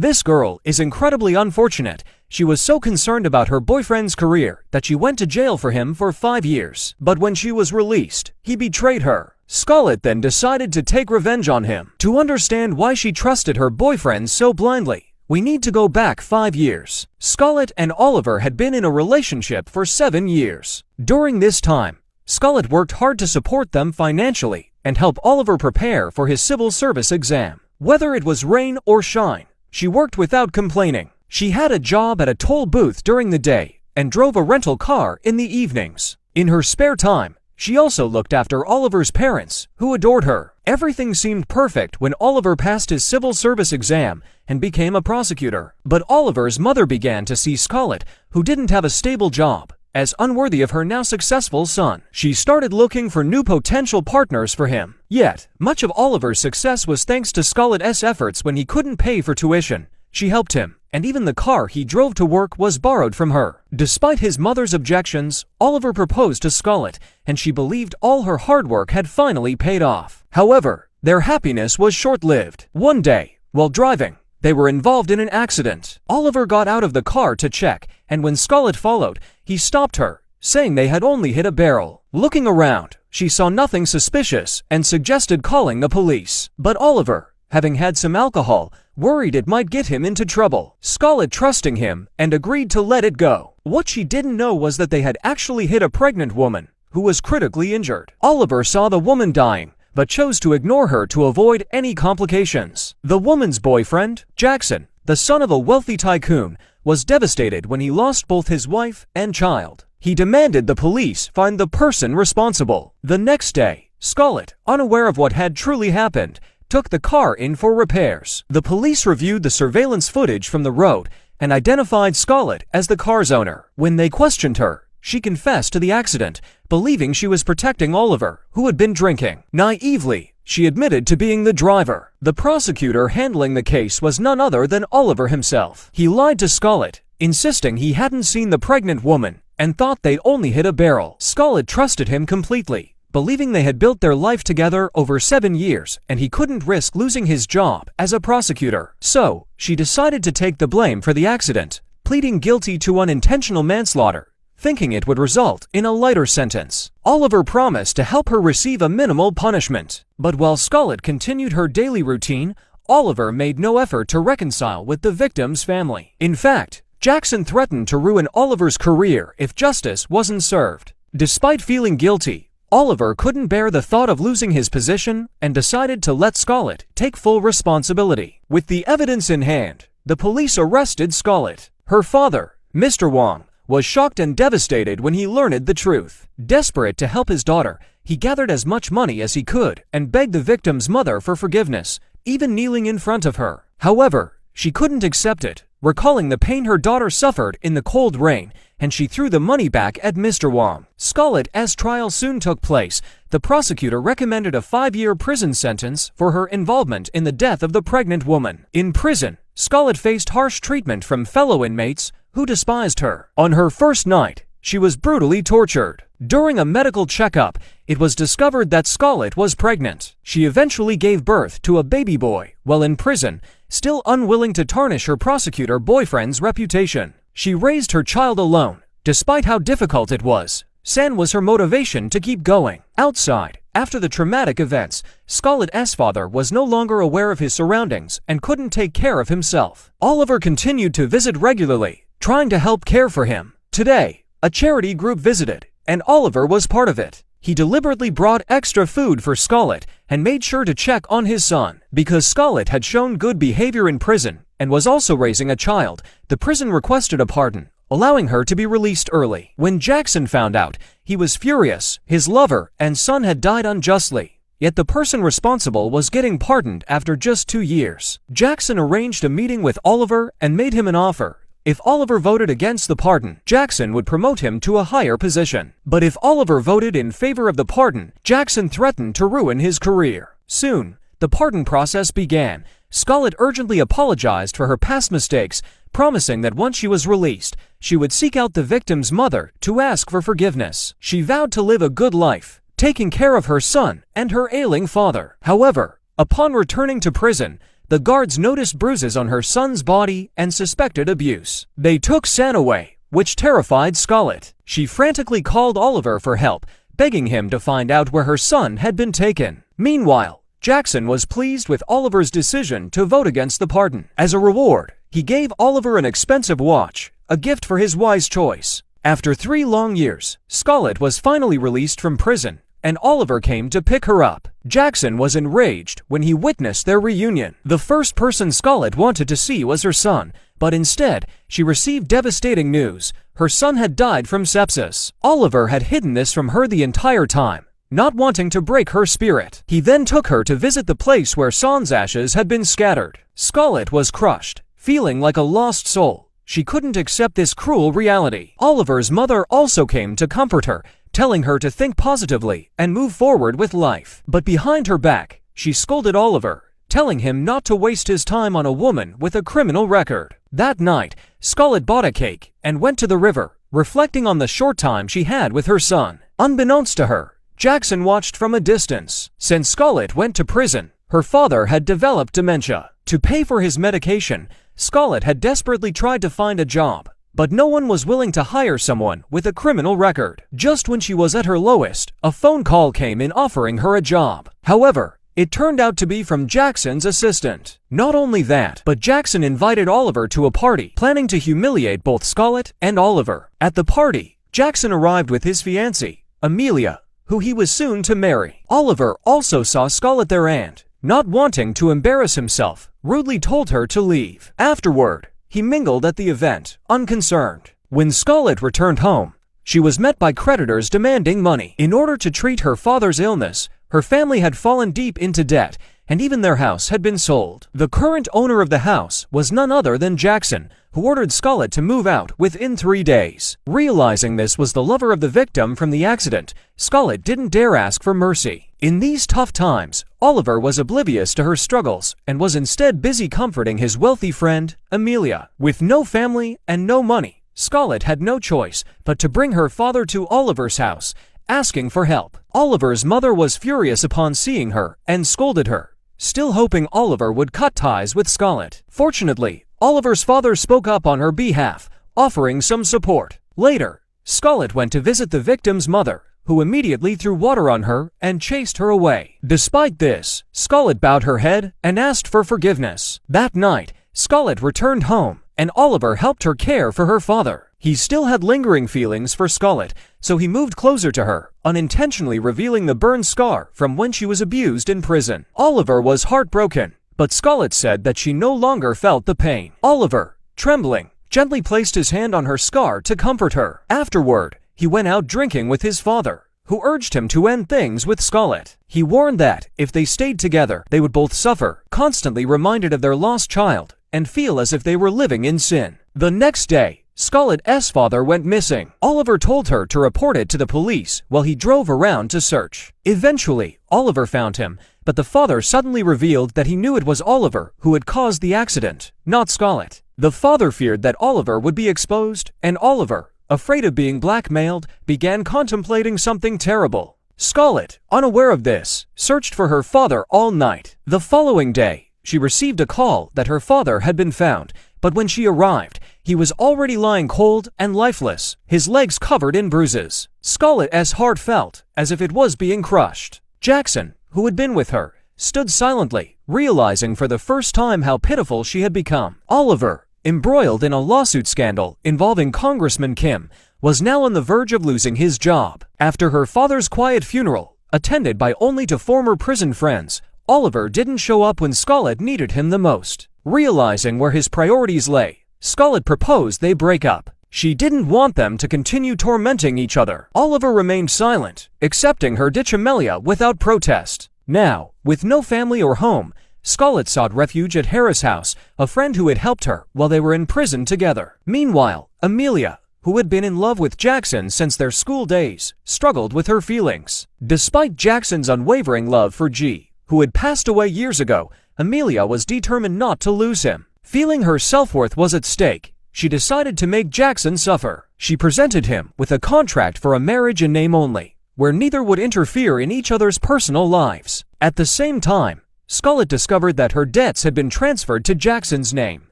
This girl is incredibly unfortunate. She was so concerned about her boyfriend's career that she went to jail for him for 5 years. But when she was released, he betrayed her. Scarlett then decided to take revenge on him. To understand why she trusted her boyfriend so blindly, we need to go back 5 years. Scarlett and Oliver had been in a relationship for 7 years. During this time, Scarlett worked hard to support them financially and help Oliver prepare for his civil service exam. Whether it was rain or shine, she worked without complaining. She had a job at a toll booth during the day and drove a rental car in the evenings. In her spare time, she also looked after Oliver's parents, who adored her. Everything seemed perfect when Oliver passed his civil service exam and became a prosecutor. But Oliver's mother began to see Scarlett, who didn't have a stable job, as unworthy of her now successful son. She started looking for new potential partners for him. Yet, much of Oliver's success was thanks to Scarlett's efforts. When he couldn't pay for tuition, she helped him, and even the car he drove to work was borrowed from her. Despite his mother's objections, Oliver proposed to Scarlett, and she believed all her hard work had finally paid off. However, their happiness was short-lived. One day, while driving, they were involved in an accident. Oliver got out of the car to check, and when Scarlett followed, he stopped her, saying they had only hit a barrel. Looking around, she saw nothing suspicious and suggested calling the police. But Oliver, having had some alcohol, worried it might get him into trouble. Scarlett trusting him and agreed to let it go. What she didn't know was that they had actually hit a pregnant woman who was critically injured. Oliver saw the woman dying, but chose to ignore her to avoid any complications. The woman's boyfriend, Jackson, the son of a wealthy tycoon, was devastated when he lost both his wife and child. He demanded the police find the person responsible. The next day, Scarlett, unaware of what had truly happened, took the car in for repairs. The police reviewed the surveillance footage from the road and identified Scarlett as the car's owner. When they questioned her, she confessed to the accident, believing she was protecting Oliver, who had been drinking. Naively, she admitted to being the driver. The prosecutor handling the case was none other than Oliver himself. He lied to Scarlett, insisting he hadn't seen the pregnant woman and thought they'd only hit a barrel. Scarlett trusted him completely, believing they had built their life together over 7 years and he couldn't risk losing his job as a prosecutor. So, she decided to take the blame for the accident, pleading guilty to unintentional manslaughter, thinking it would result in a lighter sentence. Oliver promised to help her receive a minimal punishment. But while Scarlett continued her daily routine, Oliver made no effort to reconcile with the victim's family. In fact, Jackson threatened to ruin Oliver's career if justice wasn't served. Despite feeling guilty, Oliver couldn't bear the thought of losing his position and decided to let Scarlett take full responsibility. With the evidence in hand, the police arrested Scarlett. Her father, Mr. Wong, was shocked and devastated when he learned the truth. Desperate to help his daughter, he gathered as much money as he could and begged the victim's mother for forgiveness, even kneeling in front of her. However, she couldn't accept it, recalling the pain her daughter suffered in the cold rain, and she threw the money back at Mr. Wong. Scarlett's trial soon took place. The prosecutor recommended a 5-year prison sentence for her involvement in the death of the pregnant woman. In prison, Scarlett faced harsh treatment from fellow inmates who despised her. On her first night, she was brutally tortured. During a medical checkup, it was discovered that Scarlett was pregnant. She eventually gave birth to a baby boy while in prison, still unwilling to tarnish her prosecutor boyfriend's reputation. She raised her child alone, despite how difficult it was. San was her motivation to keep going. Outside, after the traumatic events, Scarlett's father was no longer aware of his surroundings and couldn't take care of himself. Oliver continued to visit regularly, trying to help care for him. Today, a charity group visited, and Oliver was part of it. He deliberately brought extra food for Scarlett and made sure to check on his son. Because Scarlett had shown good behavior in prison and was also raising a child, the prison requested a pardon, allowing her to be released early. When Jackson found out, he was furious. His lover and son had died unjustly, yet the person responsible was getting pardoned after just 2 years. Jackson arranged a meeting with Oliver and made him an offer. If Oliver voted against the pardon, Jackson would promote him to a higher position. But if Oliver voted in favor of the pardon, Jackson threatened to ruin his career. Soon, the pardon process began. Scarlett urgently apologized for her past mistakes, promising that once she was released, she would seek out the victim's mother to ask for forgiveness. She vowed to live a good life, taking care of her son and her ailing father. However, upon returning to prison, The guards noticed bruises on her son's body and suspected abuse. They took San away, which terrified Scarlett. She frantically called Oliver for help, begging him to find out where her son had been taken. Meanwhile, Jackson was pleased with Oliver's decision to vote against the pardon. As a reward, he gave Oliver an expensive watch, a gift for his wise choice. After 3 long years, Scarlett was finally released from prison, and Oliver came to pick her up. Jackson was enraged when he witnessed their reunion. The first person Scarlett wanted to see was her son, but instead, she received devastating news. Her son had died from sepsis. Oliver had hidden this from her the entire time, not wanting to break her spirit. He then took her to visit the place where Son's ashes had been scattered. Scarlett was crushed, feeling like a lost soul. She couldn't accept this cruel reality. Oliver's mother also came to comfort her, telling her to think positively and move forward with life. But behind her back, she scolded Oliver, telling him not to waste his time on a woman with a criminal record. That night, Scarlett bought a cake and went to the river, reflecting on the short time she had with her son. Unbeknownst to her, Jackson watched from a distance. Since Scarlett went to prison, her father had developed dementia. To pay for his medication, Scarlett had desperately tried to find a job, but no one was willing to hire someone with a criminal record. Just when she was at her lowest, a phone call came in offering her a job. However, it turned out to be from Jackson's assistant. Not only that, but Jackson invited Oliver to a party, planning to humiliate both Scarlett and Oliver. At the party, Jackson arrived with his fiancée, Amelia, who he was soon to marry. Oliver also saw Scarlett there and, not wanting to embarrass himself, rudely told her to leave. Afterward, he mingled at the event, unconcerned. When Scarlett returned home, she was met by creditors demanding money. In order to treat her father's illness, her family had fallen deep into debt, and even their house had been sold. The current owner of the house was none other than Jackson, who ordered Scarlett to move out within 3 days. Realizing this was the lover of the victim from the accident, Scarlett didn't dare ask for mercy. In these tough times, Oliver was oblivious to her struggles and was instead busy comforting his wealthy friend, Amelia. With no family and no money, Scarlett had no choice but to bring her father to Oliver's house, asking for help. Oliver's mother was furious upon seeing her and scolded her, still hoping Oliver would cut ties with Scarlett. Fortunately, Oliver's father spoke up on her behalf, offering some support. Later, Scarlett went to visit the victim's mother, who immediately threw water on her and chased her away. Despite this, Scarlett bowed her head and asked for forgiveness. That night, Scarlett returned home, and Oliver helped her care for her father. He still had lingering feelings for Scarlett, so he moved closer to her, unintentionally revealing the burn scar from when she was abused in prison. Oliver was heartbroken, but Scarlett said that she no longer felt the pain. Oliver, trembling, gently placed his hand on her scar to comfort her. Afterward, he went out drinking with his father, who urged him to end things with Scarlett. He warned that, if they stayed together, they would both suffer, constantly reminded of their lost child, and feel as if they were living in sin. The next day, Scarlett's father went missing. Oliver told her to report it to the police while he drove around to search. Eventually, Oliver found him, but the father suddenly revealed that he knew it was Oliver who had caused the accident, not Scarlett. The father feared that Oliver would be exposed, and Oliver, afraid of being blackmailed, began contemplating something terrible. Scarlett, unaware of this, searched for her father all night. The following day, she received a call that her father had been found, but when she arrived, he was already lying cold and lifeless, his legs covered in bruises. Scarlett's heart felt as if it was being crushed. Jackson, who had been with her, stood silently, realizing for the first time how pitiful she had become. Oliver, embroiled in a lawsuit scandal involving Congressman Kim, was now on the verge of losing his job. After her father's quiet funeral, attended by only 2 former prison friends, Oliver didn't show up when Scarlett needed him the most. Realizing where his priorities lay, Scarlett proposed they break up. She didn't want them to continue tormenting each other. Oliver remained silent, accepting her Amelia without protest. Now, with no family or home, Scarlett sought refuge at Harris' house, a friend who had helped her while they were in prison together. Meanwhile, Amelia, who had been in love with Jackson since their school days, struggled with her feelings. Despite Jackson's unwavering love for G, who had passed away years ago, Amelia was determined not to lose him. Feeling her self-worth was at stake, she decided to make Jackson suffer. She presented him with a contract for a marriage in name only, where neither would interfere in each other's personal lives. At the same time, Scarlett discovered that her debts had been transferred to Jackson's name.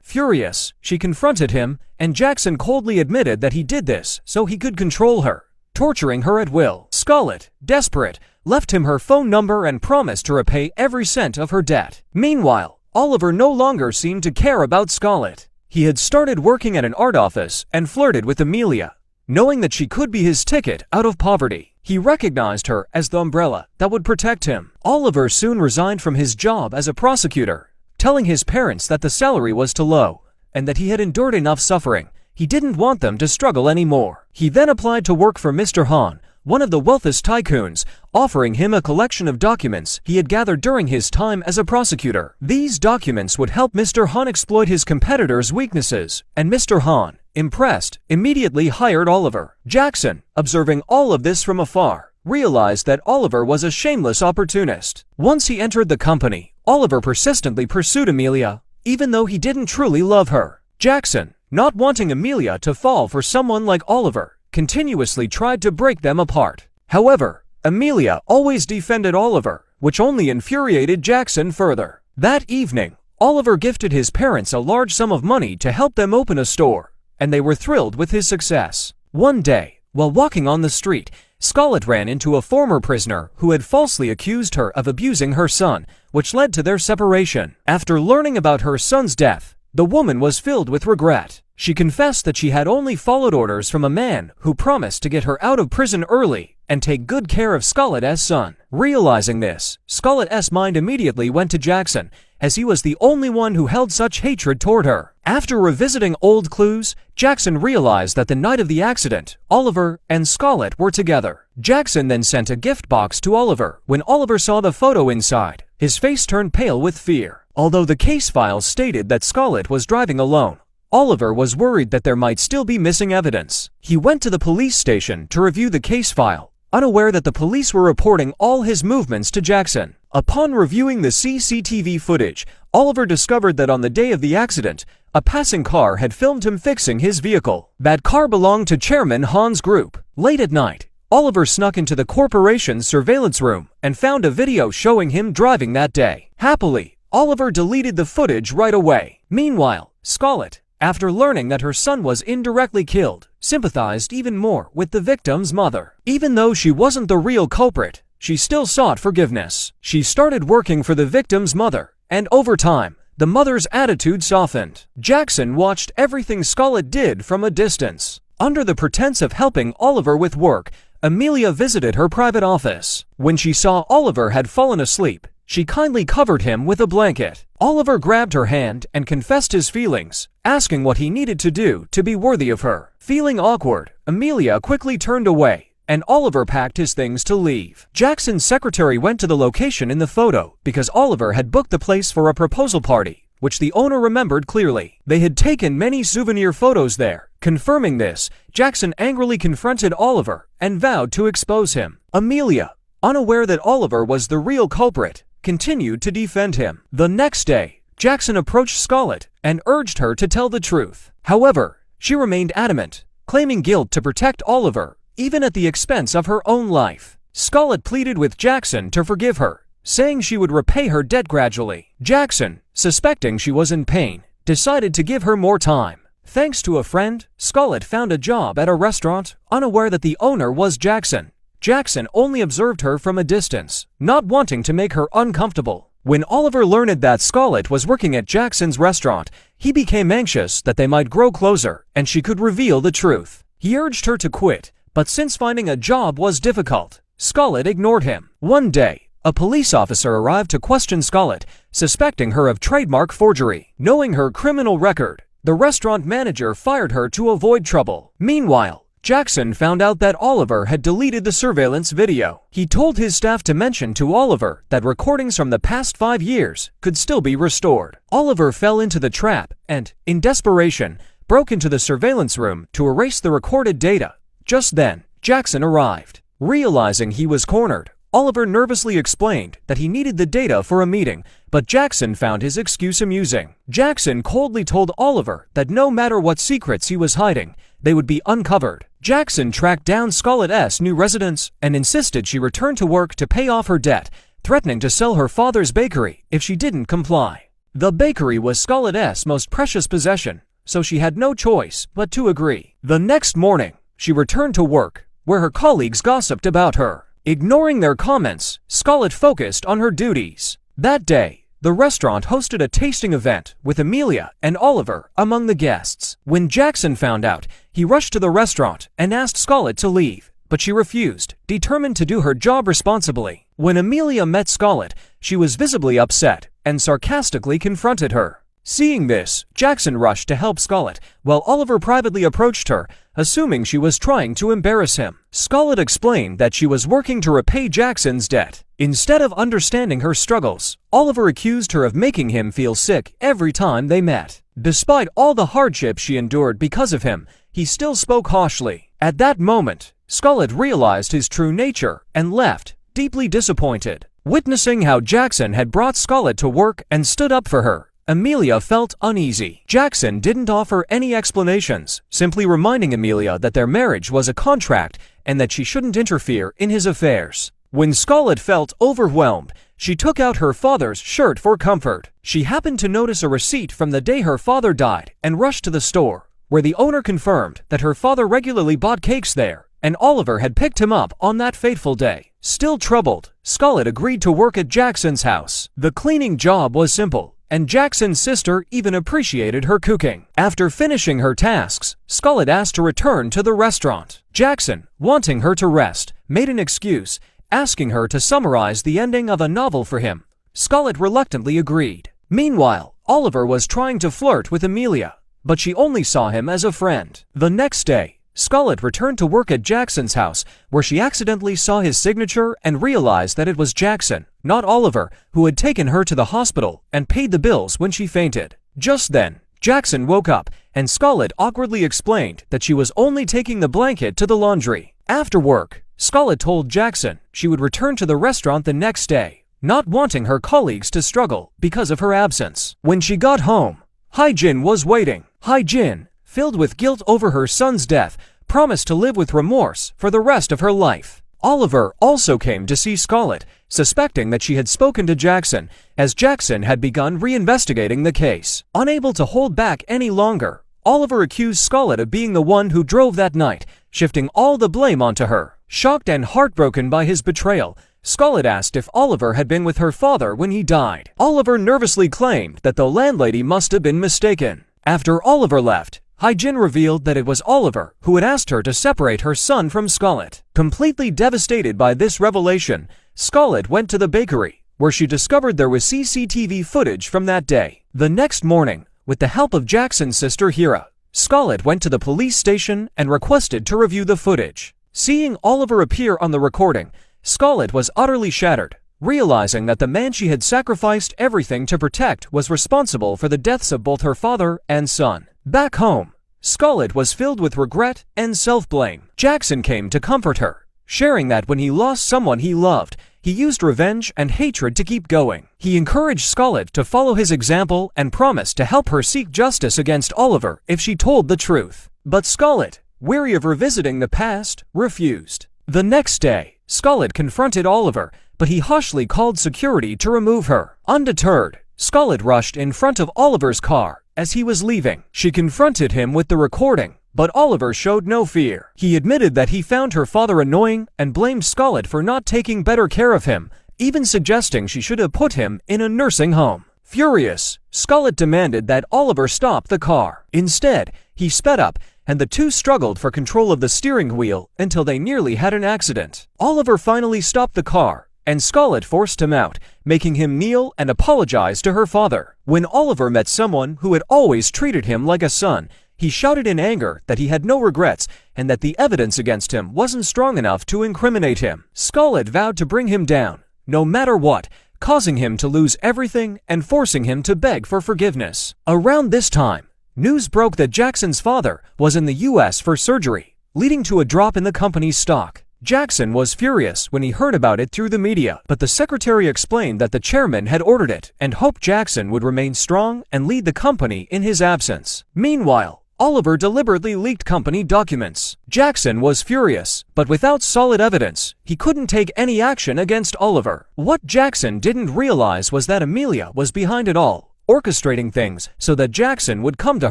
Furious, she confronted him, and Jackson coldly admitted that he did this so he could control her, torturing her at will. Scarlett, desperate, left him her phone number and promised to repay every cent of her debt. Meanwhile, Oliver no longer seemed to care about Scarlett. He had started working at an art office and flirted with Amelia, knowing that she could be his ticket out of poverty. He recognized her as the umbrella that would protect him. Oliver soon resigned from his job as a prosecutor, telling his parents that the salary was too low and that he had endured enough suffering. He didn't want them to struggle anymore. He then applied to work for Mr. Hahn, one of the wealthiest tycoons, offering him a collection of documents he had gathered during his time as a prosecutor. These documents would help Mr. Hahn exploit his competitors' weaknesses, and Mr. Hahn, impressed, immediately hired Oliver. Jackson, observing all of this from afar, realized that Oliver was a shameless opportunist. Once he entered the company, Oliver persistently pursued Amelia, even though he didn't truly love her. Jackson, not wanting Amelia to fall for someone like Oliver, continuously tried to break them apart. However, Amelia always defended Oliver, which only infuriated Jackson further. That evening, Oliver gifted his parents a large sum of money to help them open a store, and they were thrilled with his success. One day, while walking on the street, Scarlett ran into a former prisoner who had falsely accused her of abusing her son, which led to their separation. After learning about her son's death, the woman was filled with regret. She confessed that she had only followed orders from a man who promised to get her out of prison early and take good care of Scarlett's son. Realizing this, Scarlett's mind immediately went to Jackson, as he was the only one who held such hatred toward her. After revisiting old clues, Jackson realized that the night of the accident, Oliver and Scarlett were together. Jackson then sent a gift box to Oliver. When Oliver saw the photo inside, his face turned pale with fear. Although the case files stated that Scarlett was driving alone, Oliver was worried that there might still be missing evidence. He went to the police station to review the case file, unaware that the police were reporting all his movements to Jackson. Upon reviewing the CCTV footage, Oliver discovered that on the day of the accident, a passing car had filmed him fixing his vehicle. That car belonged to Chairman Hahn's group. Late at night, Oliver snuck into the corporation's surveillance room and found a video showing him driving that day. Happily, Oliver deleted the footage right away. Meanwhile, Scarlett, after learning that her son was indirectly killed, sympathized even more with the victim's mother. Even though she wasn't the real culprit, she still sought forgiveness. She started working for the victim's mother, and over time, the mother's attitude softened. Jackson watched everything Scarlett did from a distance. Under the pretense of helping Oliver with work, Amelia visited her private office. When she saw Oliver had fallen asleep, she kindly covered him with a blanket. Oliver grabbed her hand and confessed his feelings, asking what he needed to do to be worthy of her. Feeling awkward, Amelia quickly turned away, and Oliver packed his things to leave. Jackson's secretary went to the location in the photo because Oliver had booked the place for a proposal party, which the owner remembered clearly. They had taken many souvenir photos there. Confirming this, Jackson angrily confronted Oliver and vowed to expose him. Amelia, unaware that Oliver was the real culprit, continued to defend him. The next day, Jackson approached Scarlett and urged her to tell the truth. However, she remained adamant, claiming guilt to protect Oliver, even at the expense of her own life. Scarlett pleaded with Jackson to forgive her, saying she would repay her debt gradually. Jackson, suspecting she was in pain, decided to give her more time. Thanks to a friend, Scarlett found a job at a restaurant, unaware that the owner was Jackson. Jackson only observed her from a distance, not wanting to make her uncomfortable. When Oliver learned that Scarlett was working at Jackson's restaurant, he became anxious that they might grow closer and she could reveal the truth. He urged her to quit, but since finding a job was difficult, Scarlett ignored him. One day, a police officer arrived to question Scarlett, suspecting her of trademark forgery. Knowing her criminal record, the restaurant manager fired her to avoid trouble. Meanwhile, Jackson found out that Oliver had deleted the surveillance video. He told his staff to mention to Oliver that recordings from the past 5 years could still be restored. Oliver fell into the trap and, in desperation, broke into the surveillance room to erase the recorded data. Just then, Jackson arrived. Realizing he was cornered, Oliver nervously explained that he needed the data for a meeting, but Jackson found his excuse amusing. Jackson coldly told Oliver that no matter what secrets he was hiding, they would be uncovered. Jackson tracked down Scarlett's new residence and insisted she return to work to pay off her debt, threatening to sell her father's bakery if she didn't comply. The bakery was Scarlett's most precious possession, so she had no choice but to agree. The next morning, she returned to work, where her colleagues gossiped about her. Ignoring their comments, Scarlett focused on her duties. That day, the restaurant hosted a tasting event with Amelia and Oliver among the guests. When Jackson found out, he rushed to the restaurant and asked Scarlett to leave, but she refused, determined to do her job responsibly. When Amelia met Scarlett, she was visibly upset and sarcastically confronted her. Seeing this, Jackson rushed to help Scarlett, while Oliver privately approached her, assuming she was trying to embarrass him. Scarlett explained that she was working to repay Jackson's debt. Instead of understanding her struggles, Oliver accused her of making him feel sick every time they met. Despite all the hardship she endured because of him, he still spoke harshly. At that moment, Scarlett realized his true nature and left, deeply disappointed. Witnessing how Jackson had brought Scarlett to work and stood up for her, Amelia felt uneasy. Jackson didn't offer any explanations, simply reminding Amelia that their marriage was a contract and that she shouldn't interfere in his affairs. When Scarlett felt overwhelmed, she took out her father's shirt for comfort. She happened to notice a receipt from the day her father died and rushed to the store, where the owner confirmed that her father regularly bought cakes there, and Oliver had picked him up on that fateful day. Still troubled, Scarlett agreed to work at Jackson's house. The cleaning job was simple, and Jackson's sister even appreciated her cooking. After finishing her tasks, Scarlett asked to return to the restaurant. Jackson, wanting her to rest, made an excuse, asking her to summarize the ending of a novel for him. Scarlett reluctantly agreed. Meanwhile, Oliver was trying to flirt with Amelia, but she only saw him as a friend. The next day, Scarlett returned to work at Jackson's house, where she accidentally saw his signature and realized that it was Jackson, not Oliver, who had taken her to the hospital and paid the bills when she fainted. Just then, Jackson woke up, and Scarlett awkwardly explained that she was only taking the blanket to the laundry. After work, Scarlett told Jackson she would return to the restaurant the next day, not wanting her colleagues to struggle because of her absence. When she got home, Hyjin was waiting. Hyjin, filled with guilt over her son's death, promised to live with remorse for the rest of her life. Oliver also came to see Scarlett, suspecting that she had spoken to Jackson, as Jackson had begun reinvestigating the case. Unable to hold back any longer, Oliver accused Scarlett of being the one who drove that night, shifting all the blame onto her. Shocked and heartbroken by his betrayal, Scarlett asked if Oliver had been with her father when he died. Oliver nervously claimed that the landlady must have been mistaken. After Oliver left, Hyjin revealed that it was Oliver who had asked her to separate her son from Scarlett. Completely devastated by this revelation, Scarlett went to the bakery, where she discovered there was CCTV footage from that day. The next morning, with the help of Jackson's sister Hira, Scarlett went to the police station and requested to review the footage. Seeing Oliver appear on the recording, Scarlett was utterly shattered, realizing that the man she had sacrificed everything to protect was responsible for the deaths of both her father and son. Back home, Scarlett was filled with regret and self-blame. Jackson came to comfort her, sharing that when he lost someone he loved, he used revenge and hatred to keep going. He encouraged Scarlett to follow his example and promised to help her seek justice against Oliver if she told the truth. But Scarlett, weary of revisiting the past, refused. The next day, Scarlett confronted Oliver, but he harshly called security to remove her. Undeterred, Scarlett rushed in front of Oliver's car as he was leaving. She confronted him with the recording, but Oliver showed no fear. He admitted that he found her father annoying and blamed Scarlett for not taking better care of him, even suggesting she should have put him in a nursing home. Furious, Scarlett demanded that Oliver stop the car. Instead, he sped up, and the two struggled for control of the steering wheel until they nearly had an accident. Oliver finally stopped the car, and Scarlett forced him out, making him kneel and apologize to her father. When Oliver met someone who had always treated him like a son, he shouted in anger that he had no regrets and that the evidence against him wasn't strong enough to incriminate him. Scarlett vowed to bring him down, no matter what, causing him to lose everything and forcing him to beg for forgiveness. Around this time, news broke that Jackson's father was in the US for surgery, leading to a drop in the company's stock. Jackson was furious when he heard about it through the media, but the secretary explained that the chairman had ordered it and hoped Jackson would remain strong and lead the company in his absence. Meanwhile, Oliver deliberately leaked company documents. Jackson was furious, but without solid evidence, he couldn't take any action against Oliver. What Jackson didn't realize was that Amelia was behind it all, orchestrating things so that Jackson would come to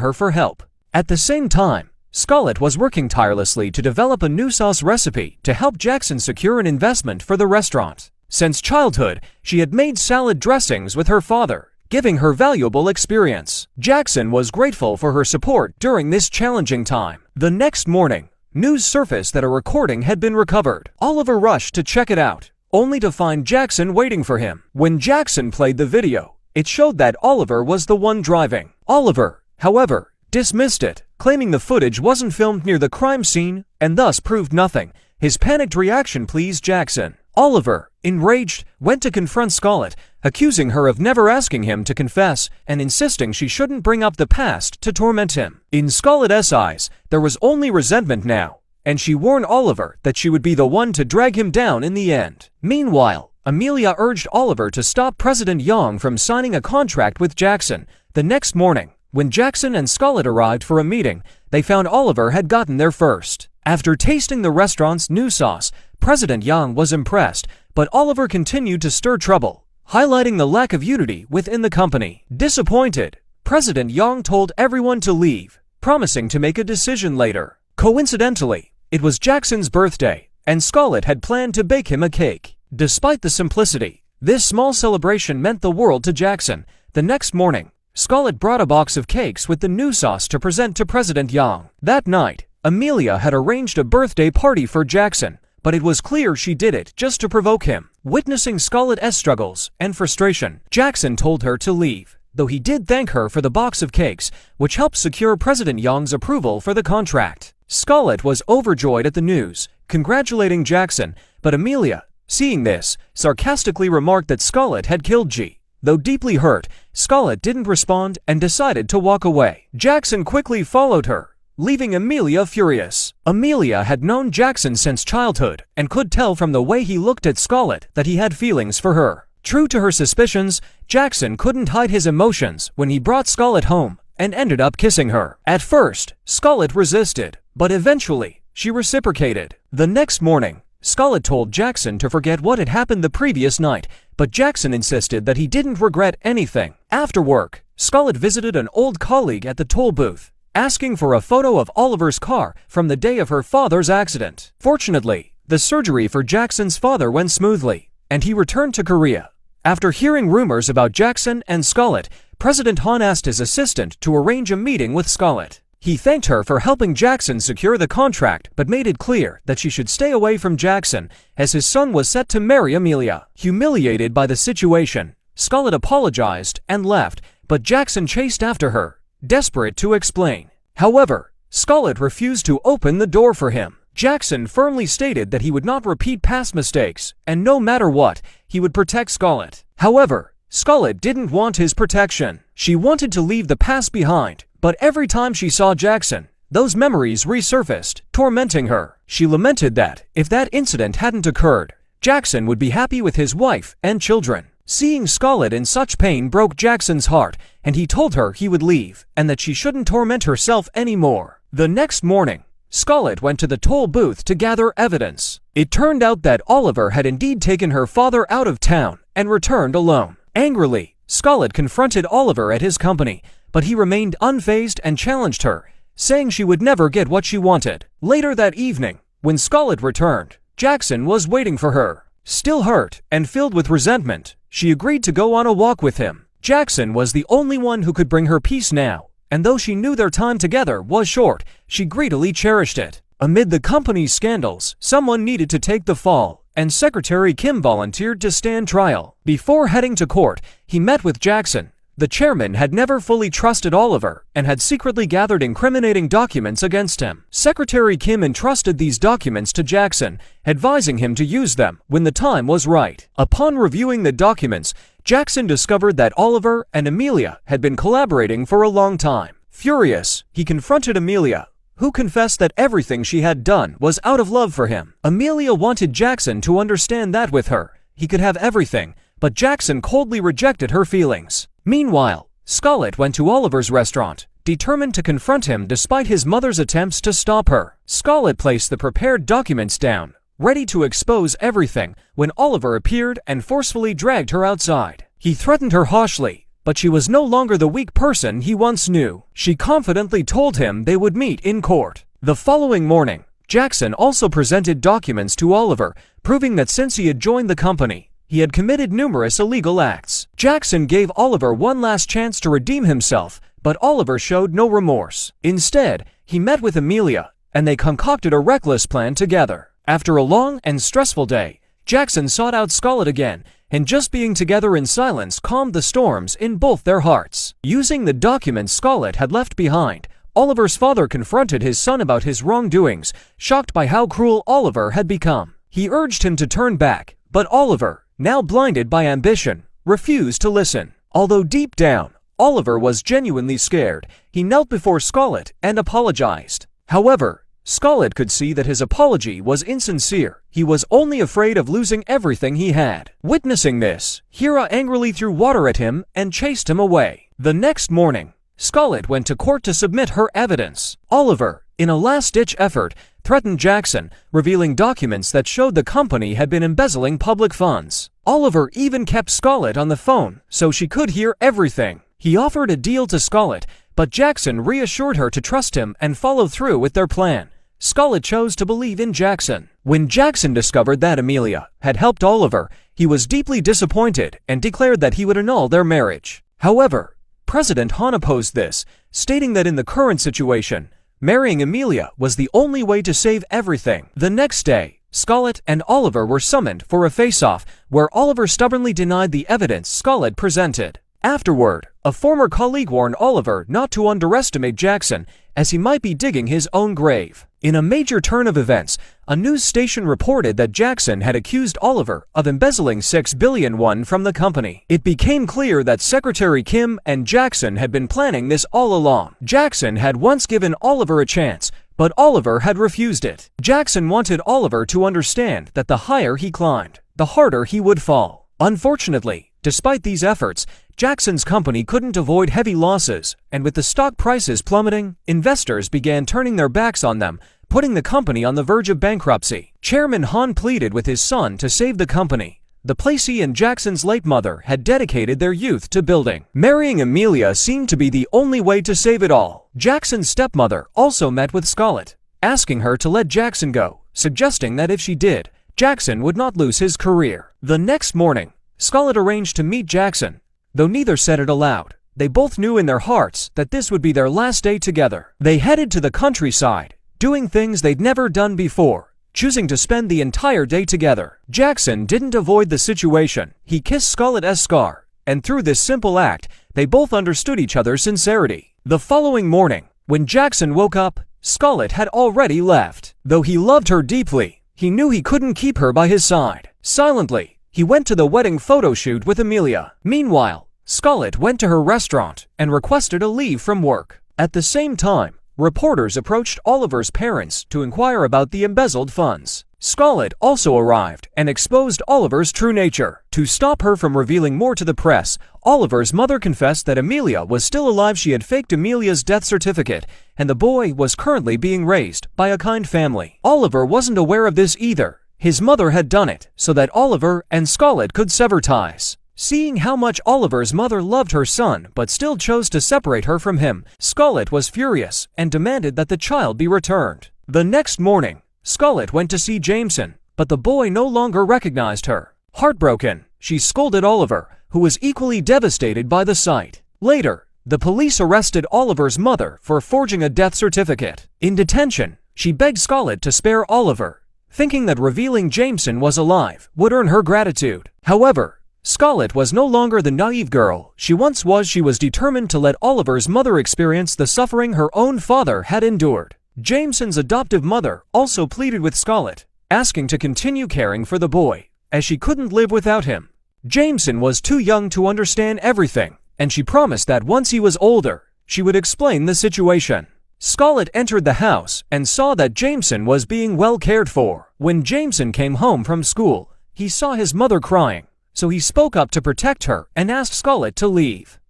her for help. At the same time, Scarlett was working tirelessly to develop a new sauce recipe to help Jackson secure an investment for the restaurant. Since childhood, she had made salad dressings with her father, giving her valuable experience. Jackson was grateful for her support during this challenging time. The next morning, news surfaced that a recording had been recovered. Oliver rushed to check it out, only to find Jackson waiting for him. When Jackson played the video, it showed that Oliver was the one driving. Oliver, however, dismissed it, claiming the footage wasn't filmed near the crime scene and thus proved nothing. His panicked reaction pleased Jackson. Oliver, enraged, went to confront Scarlett, accusing her of never asking him to confess and insisting she shouldn't bring up the past to torment him. In Scarlett's eyes, there was only resentment now, and she warned Oliver that she would be the one to drag him down in the end. Meanwhile, Amelia urged Oliver to stop President Young from signing a contract with Jackson. The next morning, when Jackson and Scarlett arrived for a meeting, they found Oliver had gotten there first. After tasting the restaurant's new sauce, President Young was impressed, but Oliver continued to stir trouble, highlighting the lack of unity within the company. Disappointed, President Young told everyone to leave, promising to make a decision later. Coincidentally, it was Jackson's birthday, and Scarlett had planned to bake him a cake. Despite the simplicity, this small celebration meant the world to Jackson. The next morning, Scarlett brought a box of cakes with the new sauce to present to President Young. That night, Amelia had arranged a birthday party for Jackson, but it was clear she did it just to provoke him. Witnessing Scarlett's struggles and frustration, Jackson told her to leave, though he did thank her for the box of cakes, which helped secure President Young's approval for the contract. Scarlett was overjoyed at the news, congratulating Jackson, but Amelia, seeing this, sarcastically remarked that Scarlett had killed G. Though deeply hurt, Scarlett didn't respond and decided to walk away. Jackson quickly followed her, leaving Amelia furious. Amelia had known Jackson since childhood and could tell from the way he looked at Scarlett that he had feelings for her. True to her suspicions, Jackson couldn't hide his emotions when he brought Scarlett home and ended up kissing her. At first, Scarlett resisted, but eventually, she reciprocated. The next morning, Scarlett told Jackson to forget what had happened the previous night, but Jackson insisted that he didn't regret anything. After work, Scarlett visited an old colleague at the toll booth, asking for a photo of Oliver's car from the day of her father's accident. Fortunately, the surgery for Jackson's father went smoothly, and he returned to Korea. After hearing rumors about Jackson and Scarlett, President Han asked his assistant to arrange a meeting with Scarlett. He thanked her for helping Jackson secure the contract, but made it clear that she should stay away from Jackson, as his son was set to marry Amelia. Humiliated by the situation, Scarlett apologized and left, but Jackson chased after her, desperate to explain. However, Scarlett refused to open the door for him. Jackson firmly stated that he would not repeat past mistakes, and no matter what, he would protect Scarlett. However, Scarlett didn't want his protection. She wanted to leave the past behind, but every time she saw Jackson, those memories resurfaced, tormenting her. She lamented that, if that incident hadn't occurred, Jackson would be happy with his wife and children. Seeing Scarlett in such pain broke Jackson's heart, and he told her he would leave, and that she shouldn't torment herself anymore. The next morning, Scarlett went to the toll booth to gather evidence. It turned out that Oliver had indeed taken her father out of town and returned alone. Angrily, Scarlett confronted Oliver at his company, but he remained unfazed and challenged her, saying she would never get what she wanted. Later that evening, when Scarlett returned, Jackson was waiting for her. Still hurt and filled with resentment, she agreed to go on a walk with him. Jackson was the only one who could bring her peace now, and though she knew their time together was short, she greedily cherished it. Amid the company's scandals, someone needed to take the fall, and Secretary Kim volunteered to stand trial. Before heading to court, he met with Jackson. The chairman had never fully trusted Oliver and had secretly gathered incriminating documents against him. Secretary Kim entrusted these documents to Jackson, advising him to use them when the time was right. Upon reviewing the documents, Jackson discovered that Oliver and Amelia had been collaborating for a long time. Furious, he confronted Amelia, who confessed that everything she had done was out of love for him. Amelia wanted Jackson to understand that with her, he could have everything, but Jackson coldly rejected her feelings. Meanwhile, Scarlett went to Oliver's restaurant, determined to confront him despite his mother's attempts to stop her. Scarlett placed the prepared documents down, ready to expose everything, when Oliver appeared and forcefully dragged her outside. He threatened her harshly, but she was no longer the weak person he once knew. She confidently told him they would meet in court. The following morning, Jackson also presented documents to Oliver, proving that since he had joined the company, he had committed numerous illegal acts. Jackson gave Oliver one last chance to redeem himself, but Oliver showed no remorse. Instead, he met with Amelia, and they concocted a reckless plan together. After a long and stressful day, Jackson sought out Scarlett again, and just being together in silence calmed the storms in both their hearts. Using the documents Scarlett had left behind, Oliver's father confronted his son about his wrongdoings, shocked by how cruel Oliver had become. He urged him to turn back, but Oliver, now blinded by ambition, refused to listen. Although deep down, Oliver was genuinely scared, he knelt before Scarlett and apologized. However, Scarlett could see that his apology was insincere. He was only afraid of losing everything he had. Witnessing this, Hera angrily threw water at him and chased him away. The next morning, Scarlett went to court to submit her evidence. Oliver, in a last-ditch effort, threatened Jackson, revealing documents that showed the company had been embezzling public funds. Oliver even kept Scarlett on the phone so she could hear everything. He offered a deal to Scarlett, but Jackson reassured her to trust him and follow through with their plan. Scarlett chose to believe in Jackson. When Jackson discovered that Amelia had helped Oliver, he was deeply disappointed and declared that he would annul their marriage. However, President Han opposed this, stating that in the current situation, marrying Amelia was the only way to save everything. The next day, Scarlett and Oliver were summoned for a face-off, where Oliver stubbornly denied the evidence Scarlett presented. Afterward, a former colleague warned Oliver not to underestimate Jackson, as he might be digging his own grave. In a major turn of events, a news station reported that Jackson had accused Oliver of embezzling $6 billion from the company. It became clear that Secretary Kim and Jackson had been planning this all along. Jackson had once given Oliver a chance, but Oliver had refused it. Jackson wanted Oliver to understand that the higher he climbed, the harder he would fall. Unfortunately, despite these efforts, Jackson's company couldn't avoid heavy losses, and with the stock prices plummeting, investors began turning their backs on them, putting the company on the verge of bankruptcy. Chairman Han pleaded with his son to save the company, the place he and Jackson's late mother had dedicated their youth to building. Marrying Amelia seemed to be the only way to save it all. Jackson's stepmother also met with Scarlett, asking her to let Jackson go, suggesting that if she did, Jackson would not lose his career. The next morning, Scarlett arranged to meet Jackson. Though neither said it aloud, they both knew in their hearts that this would be their last day together. They headed to the countryside, doing things they'd never done before, choosing to spend the entire day together. Jackson didn't avoid the situation. He kissed Scarlett as Scar, and through this simple act, they both understood each other's sincerity. The following morning, when Jackson woke up, Scarlett had already left. Though he loved her deeply, he knew he couldn't keep her by his side. Silently, he went to the wedding photo shoot with Amelia. Meanwhile, Scarlett went to her restaurant and requested a leave from work. At the same time, reporters approached Oliver's parents to inquire about the embezzled funds. Scarlett also arrived and exposed Oliver's true nature. To stop her from revealing more to the press, Oliver's mother confessed that Amelia was still alive. She had faked Amelia's death certificate, and the boy was currently being raised by a kind family. Oliver wasn't aware of this either. His mother had done it so that Oliver and Scarlett could sever ties. Seeing how much Oliver's mother loved her son but still chose to separate her from him, Scarlett was furious and demanded that the child be returned. The next morning, Scarlett went to see Jameson, but the boy no longer recognized her. Heartbroken, she scolded Oliver, who was equally devastated by the sight. Later, the police arrested Oliver's mother for forging a death certificate. In detention, she begged Scarlett to spare Oliver, thinking that revealing Jameson was alive would earn her gratitude. However, Scarlett was no longer the naive girl she once was. She was determined to let Oliver's mother experience the suffering her own father had endured. Jameson's adoptive mother also pleaded with Scarlett, asking to continue caring for the boy, as she couldn't live without him. Jameson was too young to understand everything, and she promised that once he was older, she would explain the situation. Scarlett entered the house and saw that Jameson was being well cared for. When Jameson came home from school, he saw his mother crying, so he spoke up to protect her and asked Scarlett to leave.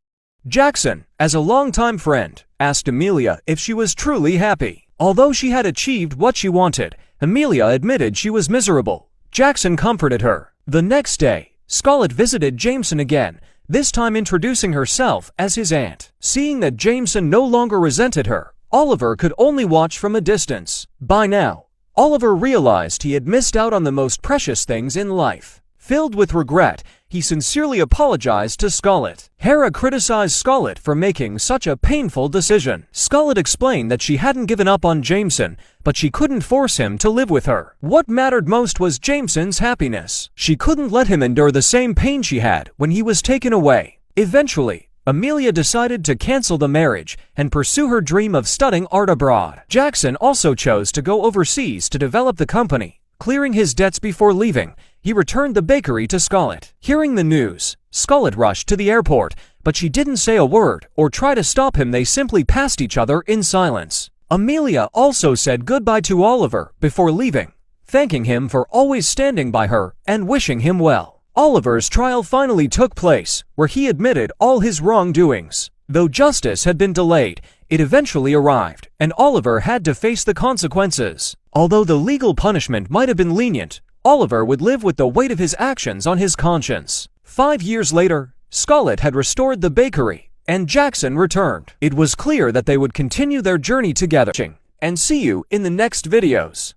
Jackson, as a longtime friend, asked Amelia if she was truly happy. Although she had achieved what she wanted, Amelia admitted she was miserable. Jackson comforted her. The next day, Scarlett visited Jameson again, this time introducing herself as his aunt. Seeing that Jameson no longer resented her, Oliver could only watch from a distance. By now, Oliver realized he had missed out on the most precious things in life. Filled with regret, he sincerely apologized to Scarlett. Hera criticized Scarlett for making such a painful decision. Scarlett explained that she hadn't given up on Jameson, but she couldn't force him to live with her. What mattered most was Jameson's happiness. She couldn't let him endure the same pain she had when he was taken away. Eventually, Amelia decided to cancel the marriage and pursue her dream of studying art abroad. Jackson also chose to go overseas to develop the company. Clearing his debts before leaving, he returned the bakery to Scarlett. Hearing the news, Scarlett rushed to the airport, but she didn't say a word or try to stop him. They simply passed each other in silence. Amelia also said goodbye to Oliver before leaving, thanking him for always standing by her and wishing him well. Oliver's trial finally took place, where he admitted all his wrongdoings. Though justice had been delayed, it eventually arrived, and Oliver had to face the consequences. Although the legal punishment might have been lenient, Oliver would live with the weight of his actions on his conscience. 5 years later, Scarlett had restored the bakery, and Jackson returned. It was clear that they would continue their journey together. And see you in the next videos.